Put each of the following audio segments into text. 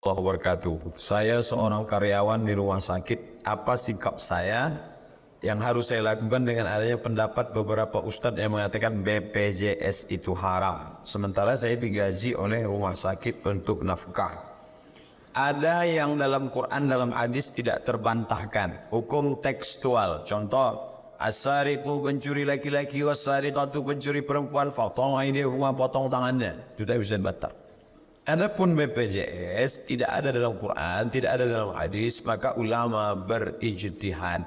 Wabarakatuh. Saya seorang karyawan di rumah sakit. Apa sikap saya yang harus saya lakukan dengan adanya pendapat beberapa ustadz yang mengatakan BPJS itu haram, sementara saya digaji oleh rumah sakit untuk nafkah? Ada yang dalam Quran, dalam hadis tidak terbantahkan, hukum tekstual. Contoh, as-sariqu pencuri laki-laki, was-sariqatu pencuri perempuan, faqta'u aydiyahuma, potong tangannya, itu tidak bisa dibantah. Adapun BPJS tidak ada dalam Quran, tidak ada dalam hadis, maka ulama berijtihad.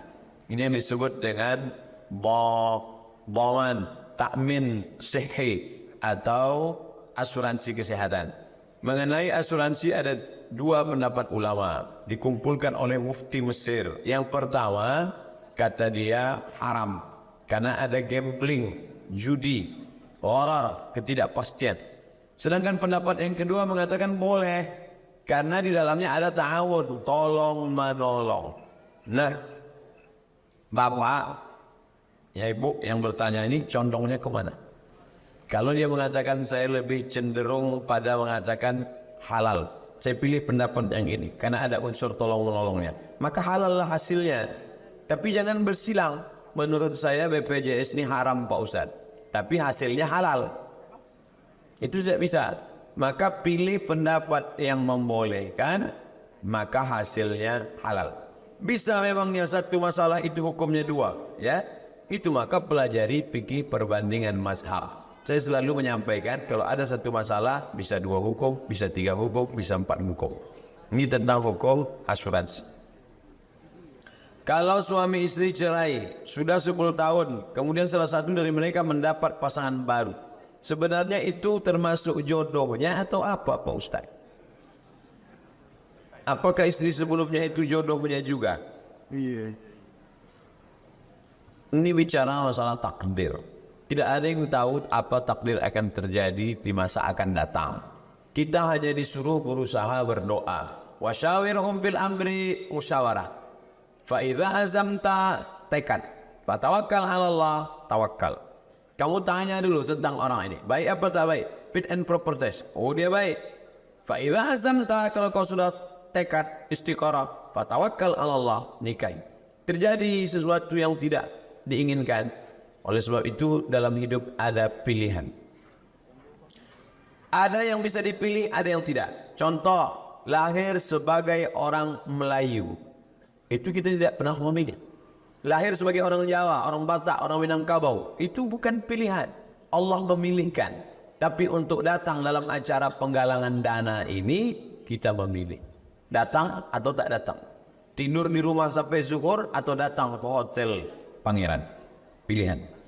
Ini yang disebut dengan dhaman, takmin sihhi atau asuransi kesehatan. Mengenai asuransi ada dua pendapat ulama dikumpulkan oleh mufti Mesir. Yang pertama, kata dia haram karena ada gambling, judi, gharar, ketidakpastian. Sedangkan pendapat yang kedua mengatakan boleh karena di dalamnya ada ta'awun, tolong menolong. Nah, bapak, ya ibu yang bertanya ini condongnya kemana? Kalau dia mengatakan saya lebih cenderung pada mengatakan halal, saya pilih pendapat yang ini karena ada unsur tolong menolongnya, maka halal lah hasilnya. Tapi jangan bersilang, menurut saya BPJS ini haram Pak Ustadz, tapi hasilnya halal. Itu tidak bisa. Maka pilih pendapat yang membolehkan, maka hasilnya halal. Bisa memangnya satu masalah itu hukumnya dua, ya? Itu maka pelajari fikih perbandingan mazhab. Saya selalu menyampaikan kalau ada satu masalah bisa dua hukum, bisa tiga hukum, bisa empat hukum. Ini tentang hukum asuransi. Kalau suami istri cerai sudah 10 tahun, kemudian salah satu dari mereka mendapat pasangan baru, sebenarnya itu termasuk jodohnya atau apa Pak Ustaz? Apakah istri sebelumnya itu jodohnya juga? Iya. Ini bicara masalah takdir. Tidak ada yang tahu apa takdir akan terjadi di masa akan datang. Kita hanya disuruh berusaha berdoa. Wasyawirhum fil amri musyawarah. Fa idza azamta tekad. Fatawakkal 'ala Allah, tawakkal. Kamu tanya dulu tentang orang ini, baik apa tak baik? Fit and proper test. Oh dia baik. Fa idza azamta, kalau kau sudah tekad istiqarah, fatawakkal 'ala Allah, nikahi. Terjadi sesuatu yang tidak diinginkan. Oleh sebab itu dalam hidup ada pilihan. Ada yang bisa dipilih, ada yang tidak. Contoh, lahir sebagai orang Melayu, itu kita tidak pernah memilih. Lahir sebagai orang Jawa, orang Batak, orang Minangkabau, itu bukan pilihan. Allah memilihkan. Tapi untuk datang dalam acara penggalangan dana ini, kita memilih. Datang atau tak datang. Tidur di rumah sampai zuhur atau datang ke hotel Pangeran. Pilihan.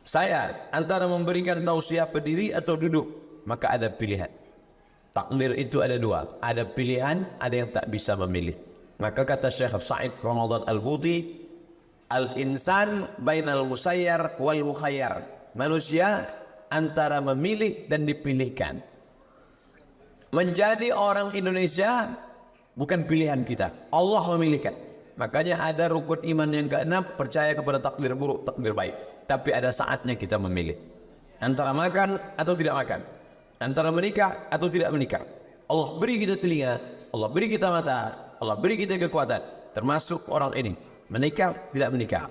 Saya antara memberikan tausiah berdiri atau duduk, maka ada pilihan. Takdir itu ada dua. Ada pilihan, ada yang tak bisa memilih. Maka kata Syekh Sa'id Ramadan Al-Buti, al-insan bainal musayyar wal mukhayyar. Manusia antara memilih dan dipilihkan. Menjadi orang Indonesia bukan pilihan kita, Allah memilihkan. Makanya ada rukun iman yang keenam, percaya kepada takdir buruk, takdir baik. Tapi ada saatnya kita memilih antara makan atau tidak makan, antara menikah atau tidak menikah. Allah beri kita telinga, Allah beri kita mata, Allah beri kita kekuatan. Termasuk orang ini, menikah tidak menikah,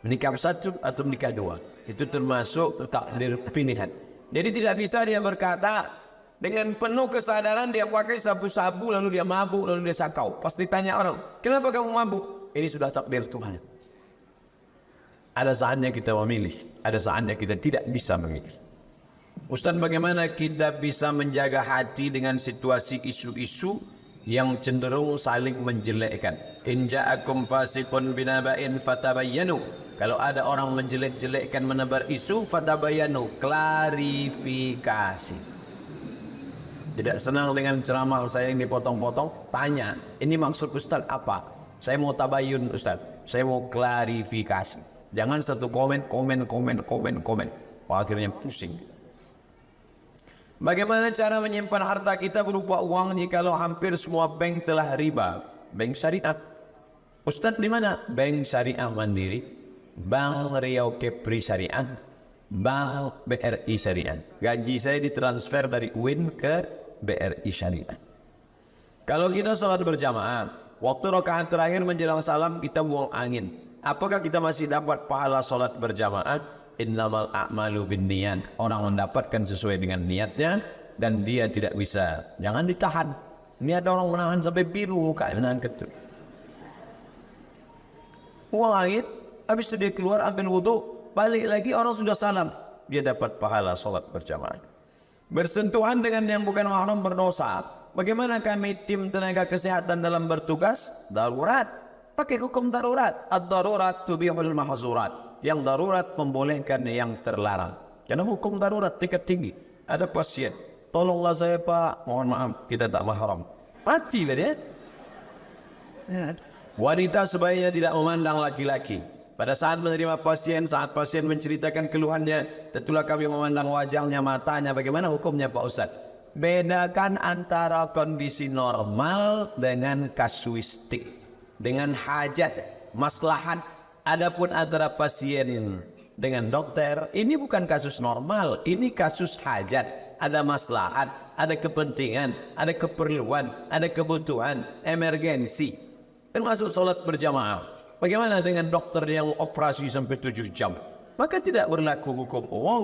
menikah satu atau menikah dua, itu termasuk takdir pilihan. Jadi tidak bisa dia berkata dengan penuh kesadaran dia pakai sabu-sabu lalu dia mabuk lalu dia sakau. Pasti tanya orang, kenapa kamu mabuk? Ini sudah takdir Tuhan. Ada saatnya kita memilih, ada saatnya kita tidak bisa memilih. Ustaz, bagaimana kita bisa menjaga hati dengan situasi isu-isu yang cenderung saling menjelekkan? In ja'akum fasiqun binaba'in fatabayyanu. Kalau ada orang menjelek-jelekkan, menebar isu, fatabayyanu, klarifikasi. Tidak senang dengan ceramah saya yang dipotong-potong, tanya, ini maksud Ustaz apa? Saya mau tabayun Ustaz, saya mau klarifikasi. Jangan satu komen. Akhirnya pusing. Bagaimana cara menyimpan harta kita berupa uang jikalau hampir semua bank telah riba? Bank syariah. Ustaz di mana? Bank Syariah Mandiri, Bank Riau Kepri Syariah, Bank BRI Syariah. Gaji saya ditransfer dari UIN ke BRI Syariah. Kalau kita sholat berjamaah, waktu rakaat terakhir menjelang salam kita buang angin. Apakah kita masih dapat pahala sholat berjamaah? Innamal a'malu binniyat. Orang mendapatkan sesuai dengan niatnya dan dia tidak bisa. Jangan ditahan. Ini ada orang menahan sampai biru muka, menahan ketul. Buang angin, habis itu dia keluar ambil wudu, balik lagi orang sudah salam. Dia dapat pahala sholat berjamaah. Bersentuhan dengan yang bukan mahram berdosa. Bagaimana kami tim tenaga kesehatan dalam bertugas? Darurat. Pakai hukum darurat. Ad-darurat tubihul mahzurat. Yang darurat membolehkan yang terlarang. Karena hukum darurat tingkat tinggi. Ada pasien. Tolonglah saya Pak. Mohon maaf, kita tak mahram. Matilah dia. Wanita sebaiknya tidak memandang laki-laki. Pada saat menerima pasien, saat pasien menceritakan keluhannya, tentulah kami memandang wajahnya, matanya. Bagaimana hukumnya Pak Ustaz? Bedakan antara kondisi normal dengan kasuistik, dengan hajat, maslahat. Adapun antara pasien dengan dokter, ini bukan kasus normal, ini kasus hajat. Ada maslahat, ada kepentingan, ada keperluan, ada kebutuhan, emergensi. Termasuk sholat berjamaah. Bagaimana dengan dokter yang operasi sampai 7 jam? Maka tidak berlaku hukum umum,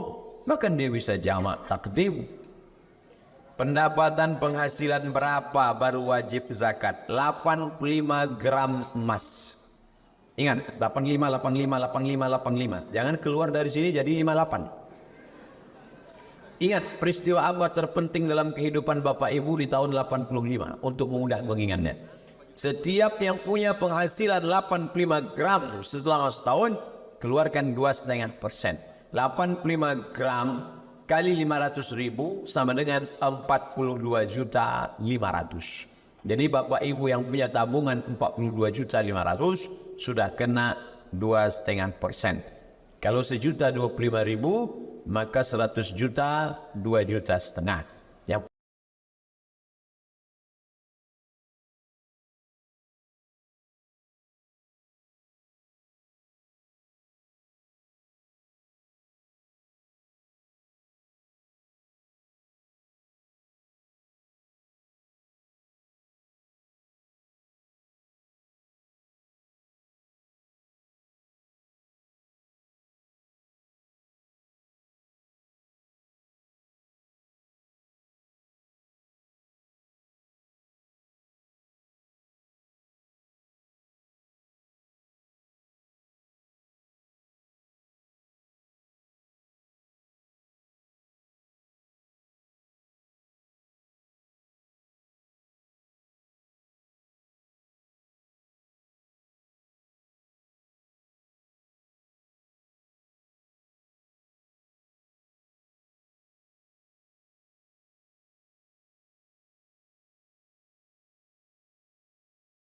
maka dia bisa jamak takdim. Pendapatan penghasilan berapa baru wajib zakat? 85 gram emas. Ingat, 85, 85, 85, 85. Jangan keluar dari sini jadi 58. Ingat, peristiwa apa terpenting dalam kehidupan Bapak Ibu di tahun 85 untuk memudah mengingatnya. Setiap yang punya penghasilan 85 gram setelah setahun, keluarkan 2,5%. 85 gram kali 500.000 sama dengan 42.500.000. Jadi Bapak Ibu yang punya tabungan 42.500.000 sudah kena 2,5%. Kalau 1.025.000 maka 100 juta 2,5 juta.